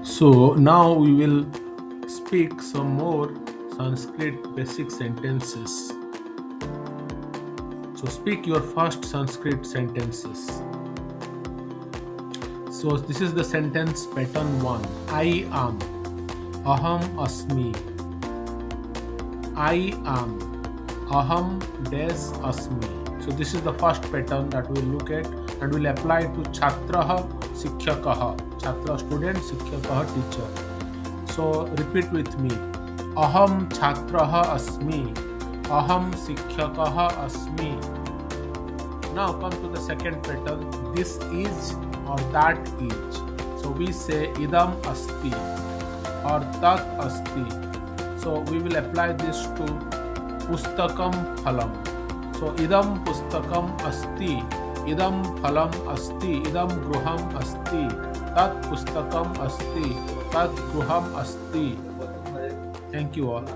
So now we will speak some more Sanskrit basic sentences. So speak your first Sanskrit sentences. So this is the sentence pattern 1. I am. Aham asmi. I am. Aham des asmi. So this is the first pattern that we will look at and will apply to Chhatrah Sikhyakah. Chhatra student, Sikhyakah teacher. So repeat with me. Aham Chhatrah asmi. Aham Sikhyakah asmi. Now come to the second pattern. This is or that is. So we say idam asti or tat asti. So we will apply this to pustakam phalam. So idam pustakam asti, idam phalam asti, idam gruham asti, tat pustakam asti, tat gruham asti. Thank you all.